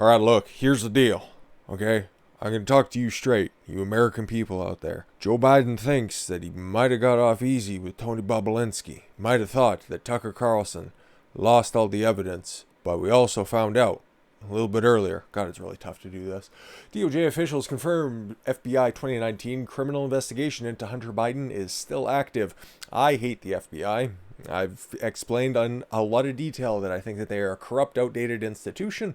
All right, look, here's the deal, okay? I'm going to talk to you straight, you American people out there. Joe Biden thinks that he might have got off easy with Tony Bobulinski. Might have thought that Tucker Carlson lost all the evidence, but we also found out a little bit earlier. God, it's really tough to do this. DOJ officials confirmed FBI 2019 criminal investigation into Hunter Biden is still active. I hate the FBI. I've explained in a lot of detail that I think that they are a corrupt, outdated institution.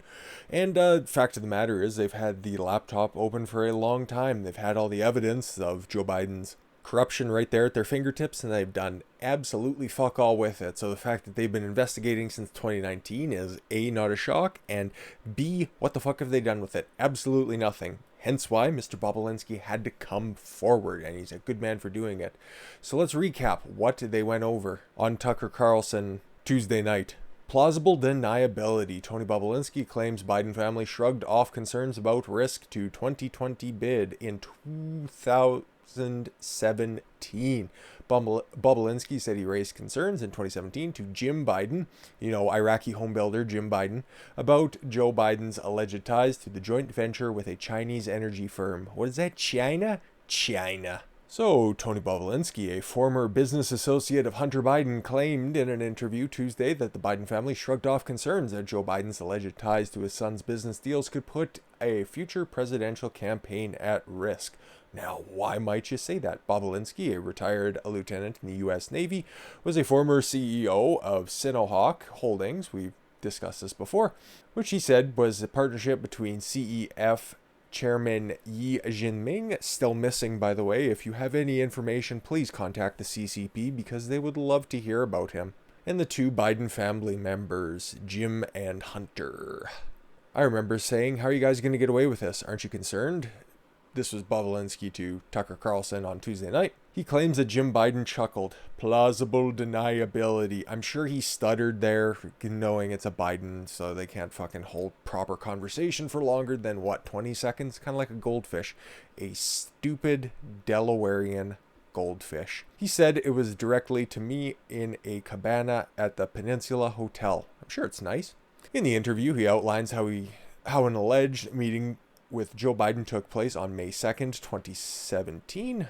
And fact of the matter is they've had the laptop open for a long time. They've had all the evidence of Joe Biden's corruption right there at their fingertips, and they've done absolutely fuck all with it. So the fact that they've been investigating since 2019 is A, not a shock, and B, what the fuck have they done with it? Absolutely nothing. Hence why Mr. Bobulinski had to come forward, and he's a good man for doing it. So let's recap what they went over on Tucker Carlson Tuesday night. Plausible deniability. Tony Bobulinski claims Biden family shrugged off concerns about risk to 2020 bid in 2017. Bobulinski said he raised concerns in 2017 to Jim Biden, Iraqi homebuilder Jim Biden, about Joe Biden's alleged ties to the joint venture with a Chinese energy firm. What is that, China? China. So, Tony Bobulinski, a former business associate of Hunter Biden, claimed in an interview Tuesday that the Biden family shrugged off concerns that Joe Biden's alleged ties to his son's business deals could put a future presidential campaign at risk. Now, why might you say that? Bobulinski, a retired lieutenant in the U.S. Navy, was a former CEO of Sinohawk Holdings, we've discussed this before, which he said was a partnership between CEF Chairman Yi Jinping, still missing by the way. If you have any information, please contact the CCP because they would love to hear about him. And the two Biden family members, Jim and Hunter. I remember saying, how are you guys going to get away with this? Aren't you concerned? This was Bobulinski to Tucker Carlson on Tuesday night. He claims that Jim Biden chuckled. Plausible deniability. I'm sure he stuttered there, knowing it's a Biden, so they can't fucking hold proper conversation for longer than, 20 seconds? Kind of like a goldfish. A stupid Delawarean goldfish. He said it was directly to me in a cabana at the Peninsula Hotel. I'm sure it's nice. In the interview, he outlines how an alleged meeting with Joe Biden took place on May 2nd, 2017.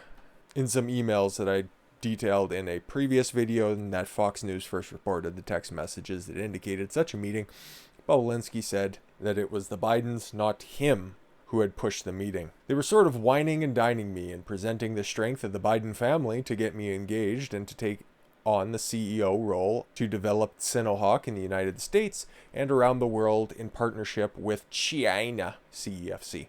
In some emails that I detailed in a previous video and that Fox News first reported the text messages that indicated such a meeting, Bobulinski said that it was the Bidens, not him, who had pushed the meeting. They were sort of whining and dining me and presenting the strength of the Biden family to get me engaged and to take on the CEO role to develop Sinohawk in the United States and around the world in partnership with China, CEFC.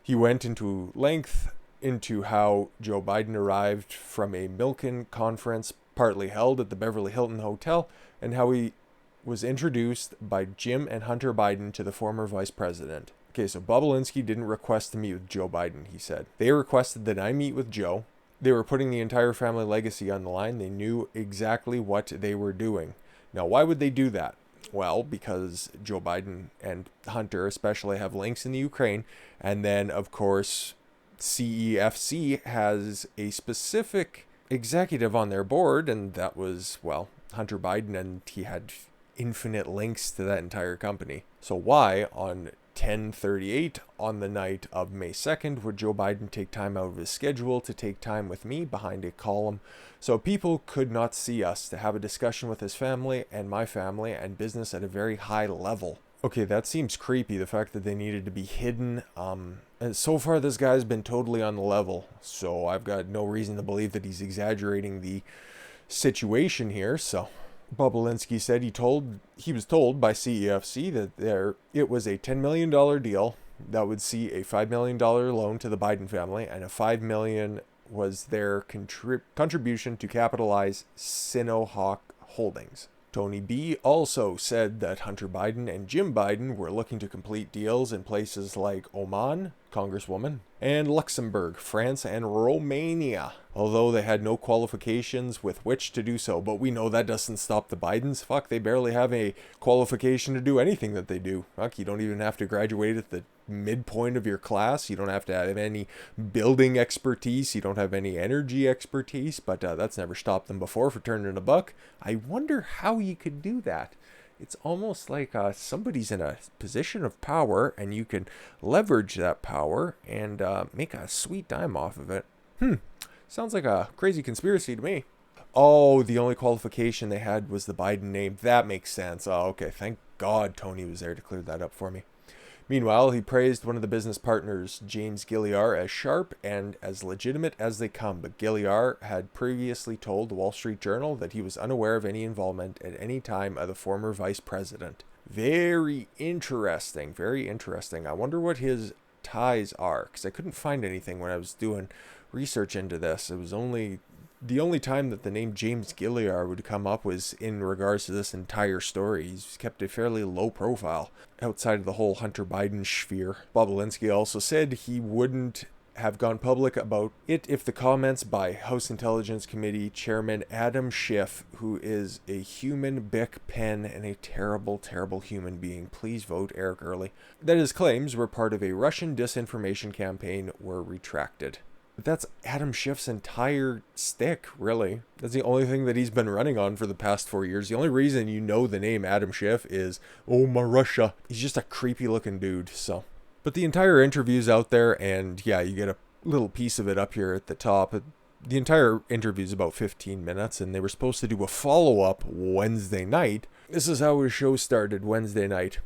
He went into length into how Joe Biden arrived from a Milken conference partly held at the Beverly Hilton Hotel and how he was introduced by Jim and Hunter Biden to the former vice president. Okay, so Bobulinski didn't request to meet with Joe Biden, he said. They requested that I meet with Joe. They were putting the entire family legacy on the line. They knew exactly what they were doing. Now, why would they do that? Well, because Joe Biden and Hunter especially have links in the Ukraine. And then, of course, CEFC has a specific executive on their board. And that was, Hunter Biden. And he had infinite links to that entire company. So why, on 10:38 on the night of May 2nd, would Joe Biden take time out of his schedule to take time with me behind a column so people could not see us, to have a discussion with his family and my family and business at a very high level? Okay, that seems creepy, the fact that they needed to be hidden. And so far this guy's been totally on the level, so I've got no reason to believe that he's exaggerating the situation here. So Bobulinski said he was told by CEFC that it was a $10 million deal that would see a $5 million loan to the Biden family, and a $5 million was their contribution to capitalize Sinohawk Holdings. Tony B. also said that Hunter Biden and Jim Biden were looking to complete deals in places like Oman, Congresswoman, and Luxembourg, France, and Romania, although they had no qualifications with which to do so. But we know that doesn't stop the Bidens. Fuck, they barely have a qualification to do anything that they do. Fuck, you don't even have to graduate at the midpoint of your class. You don't have to have any building expertise. You don't have any energy expertise, but that's never stopped them before for turning a buck. I wonder how you could do that. it's almost like somebody's in a position of power and you can leverage that power and make a sweet dime off of it. Sounds like a crazy conspiracy to me. Oh, the only qualification they had was the Biden name. That makes sense. Oh, okay. Thank God Tony was there to clear that up for me. Meanwhile, he praised one of the business partners, James Gilliar, as sharp and as legitimate as they come, but Gilliar had previously told the Wall Street Journal that he was unaware of any involvement at any time of the former vice president. Very interesting, very interesting. I wonder what his ties are, because I couldn't find anything when I was doing research into this. It was the only time that the name James Gilliar would come up was in regards to this entire story. He's kept a fairly low profile outside of the whole Hunter Biden sphere. Bobulinski also said he wouldn't have gone public about it if the comments by House Intelligence Committee Chairman Adam Schiff, who is a human Bic pen and a terrible, terrible human being, please vote Eric Early, that his claims were part of a Russian disinformation campaign were retracted. But that's Adam Schiff's entire stick, really. That's the only thing that he's been running on for the past 4 years. The only reason you know the name Adam Schiff is, oh, my Russia. He's just a creepy looking dude, so. But the entire interview's out there, and yeah, you get a little piece of it up here at the top. The entire interview's about 15 minutes, and they were supposed to do a follow-up Wednesday night. This is how his show started Wednesday night.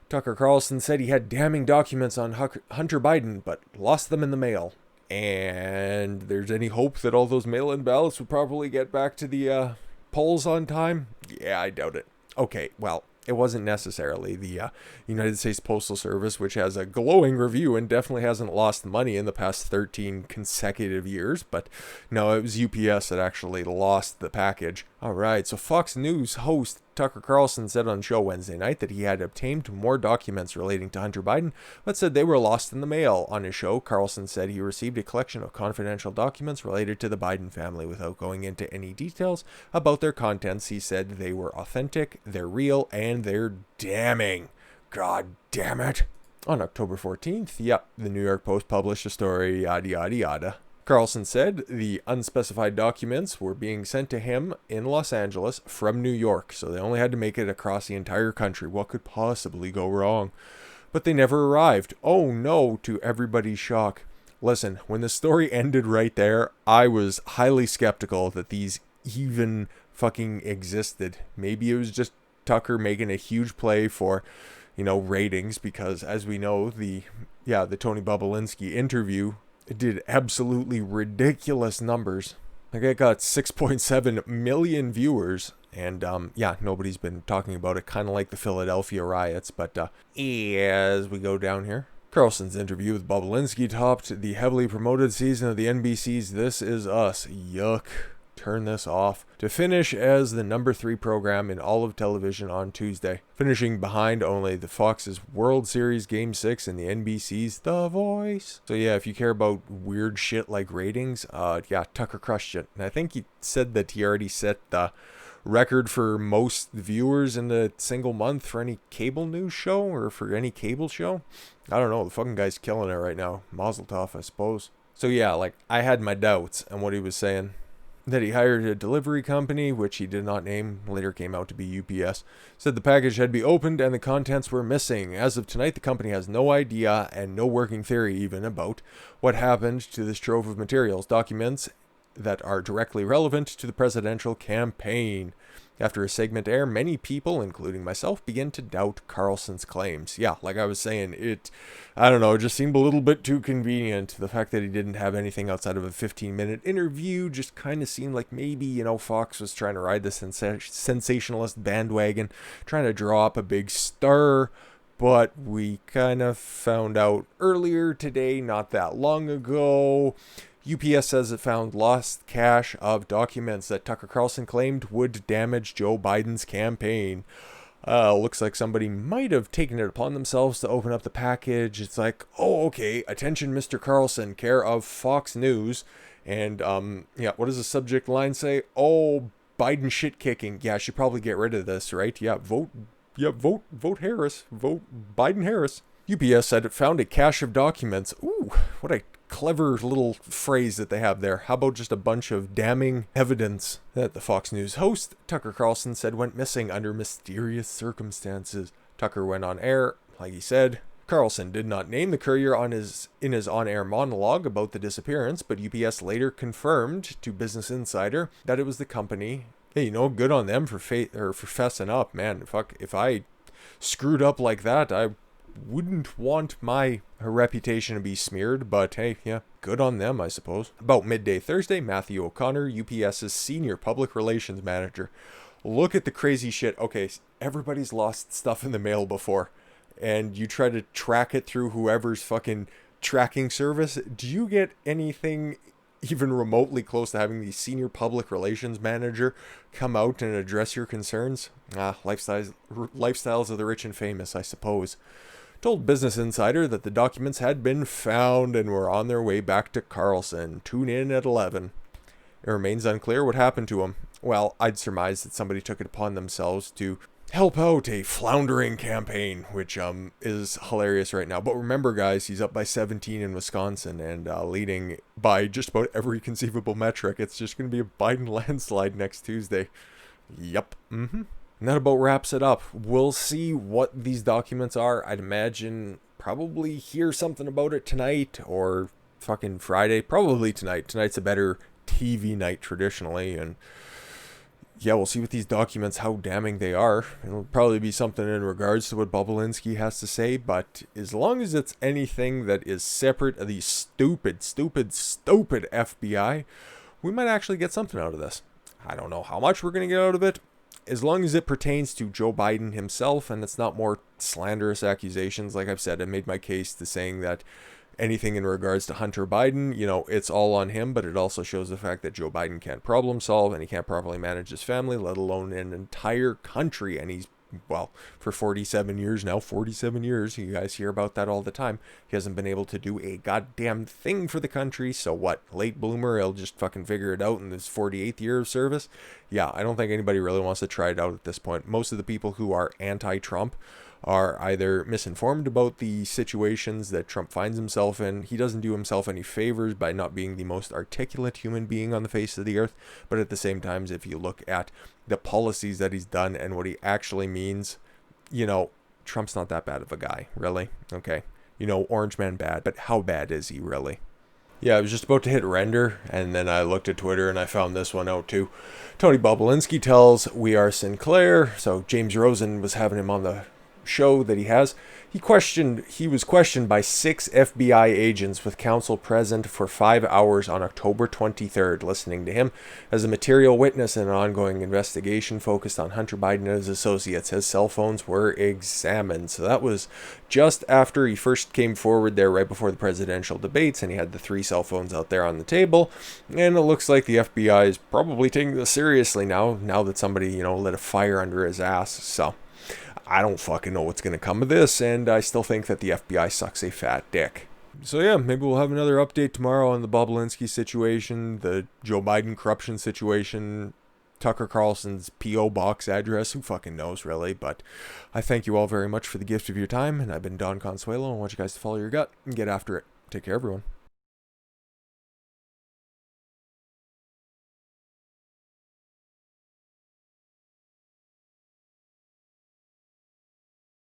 Tucker Carlson said he had damning documents on Hunter Biden, but lost them in the mail. And there's any hope that all those mail-in ballots would probably get back to the polls on time? Yeah, I doubt it. Okay, well, it wasn't necessarily the United States Postal Service, which has a glowing review and definitely hasn't lost money in the past 13 consecutive years. But no, it was UPS that actually lost the package. All right, so Fox News host Tucker Carlson said on show Wednesday night that he had obtained more documents relating to Hunter Biden, but said they were lost in the mail. On his show, Carlson said he received a collection of confidential documents related to the Biden family without going into any details about their contents. He said they were authentic, they're real, and they're damning. God damn it. On October 14th, the New York Post published a story, yada yada yada. Carlson said the unspecified documents were being sent to him in Los Angeles from New York, so they only had to make it across the entire country. What could possibly go wrong? But they never arrived. Oh no, to everybody's shock. Listen, when the story ended right there, I was highly skeptical that these even fucking existed. Maybe it was just Tucker making a huge play for, ratings, because as we know, the Tony Bobulinski interview, it did absolutely ridiculous numbers. Like, it got 6.7 million viewers, and nobody's been talking about it, kind of like the Philadelphia riots. But as we go down here, Carlson's interview with Bobulinski topped the heavily promoted season of the NBC's This Is Us. Yuck. Turn this off. To finish as the number 3 program in all of television on Tuesday, finishing behind only the Fox's World Series Game 6 and the NBC's The Voice. So yeah, if you care about weird shit like ratings, Tucker crushed it. And I think he said that he already set the record for most viewers in a single month for any cable news show or for any cable show. I don't know, the fucking guy's killing it right now. Mazel tov, I suppose. So yeah, I had my doubts on what he was saying. That he hired a delivery company, which he did not name, later came out to be UPS, said the package had to be opened and the contents were missing. As of tonight, the company has no idea and no working theory even about what happened to this trove of materials, documents that are directly relevant to the presidential campaign. After a segment air, many people, including myself, began to doubt Carlson's claims. Yeah, like I was saying, it just seemed a little bit too convenient. The fact that he didn't have anything outside of a 15-minute interview just kind of seemed like maybe, Fox was trying to ride the sensationalist bandwagon, trying to draw up a big stir. But we kind of found out earlier today, not that long ago, UPS says it found lost cache of documents that Tucker Carlson claimed would damage Joe Biden's campaign. Looks like somebody might have taken it upon themselves to open up the package. It's like, oh, okay, attention, Mr. Carlson, care of Fox News. And, what does the subject line say? Oh, Biden shit kicking. Yeah, I should probably get rid of this, right? Vote Harris. Vote Biden Harris. UPS said it found a cache of documents. Ooh, what a clever little phrase that they have there. How about just a bunch of damning evidence that the Fox News host, Tucker Carlson, said went missing under mysterious circumstances. Tucker went on air, like he said. Carlson did not name the courier in his on-air monologue about the disappearance, but UPS later confirmed to Business Insider that it was the company. Hey, good on them for fessing up, man. Fuck, if I screwed up like that, I wouldn't want my reputation to be smeared, but hey, yeah, good on them, I suppose. About midday Thursday, Matthew O'Connor, UPS's senior public relations manager. Look at the crazy shit. Okay, everybody's lost stuff in the mail before, and you try to track it through whoever's fucking tracking service. Do you get anything even remotely close to having the senior public relations manager come out and address your concerns? Lifestyles of the rich and famous, I suppose. Told Business Insider that the documents had been found and were on their way back to Carlson. Tune in at 11. It remains unclear what happened to him. Well, I'd surmise that somebody took it upon themselves to help out a floundering campaign, which is hilarious right now. But remember, guys, he's up by 17 in Wisconsin and leading by just about every conceivable metric. It's just going to be a Biden landslide next Tuesday. Yep. And that about wraps it up. We'll see what these documents are. I'd imagine probably hear something about it tonight or fucking Friday. Probably tonight. Tonight's a better TV night traditionally. And yeah, we'll see with these documents how damning they are. It'll probably be something in regards to what Bobulinski has to say. But as long as it's anything that is separate of the stupid FBI, we might actually get something out of this. I don't know how much we're going to get out of it. As long as it pertains to Joe Biden himself and it's not more slanderous accusations. Like I've said, I made my case to saying that anything in regards to Hunter Biden, it's all on him, but it also shows the fact that Joe Biden can't problem solve and he can't properly manage his family, let alone an entire country. And he's, well, for 47 years now, 47 years, you guys hear about that all the time. He hasn't been able to do a goddamn thing for the country. So what? Late bloomer, he'll just fucking figure it out in his 48th year of service. Yeah, I don't think anybody really wants to try it out at this point. Most of the people who are anti-Trump are either misinformed about the situations that Trump finds himself in. He doesn't do himself any favors by not being the most articulate human being on the face of the earth. But at the same time, if you look at the policies that he's done and what he actually means, Trump's not that bad of a guy, really. Okay. Orange man bad, but how bad is he really? Yeah, I was just about to hit render, and then I looked at Twitter and I found this one out too. Tony Bobulinski tells We Are Sinclair, so James Rosen was having him on the show that he has. He was questioned by 6 FBI agents with counsel present for 5 hours on October 23rd, listening to him as a material witness in an ongoing investigation focused on Hunter Biden and his associates. His cell phones were examined. So that was just after he first came forward there right before the presidential debates, and he had the 3 cell phones out there on the table. And it looks like the FBI is probably taking this seriously now that somebody, lit a fire under his ass. So I don't fucking know what's going to come of this, and I still think that the FBI sucks a fat dick. So yeah, maybe we'll have another update tomorrow on the Bobulinski situation, the Joe Biden corruption situation, Tucker Carlson's P.O. box address, who fucking knows really, but I thank you all very much for the gift of your time, and I've been Don Consuelo, and I want you guys to follow your gut and get after it. Take care, everyone.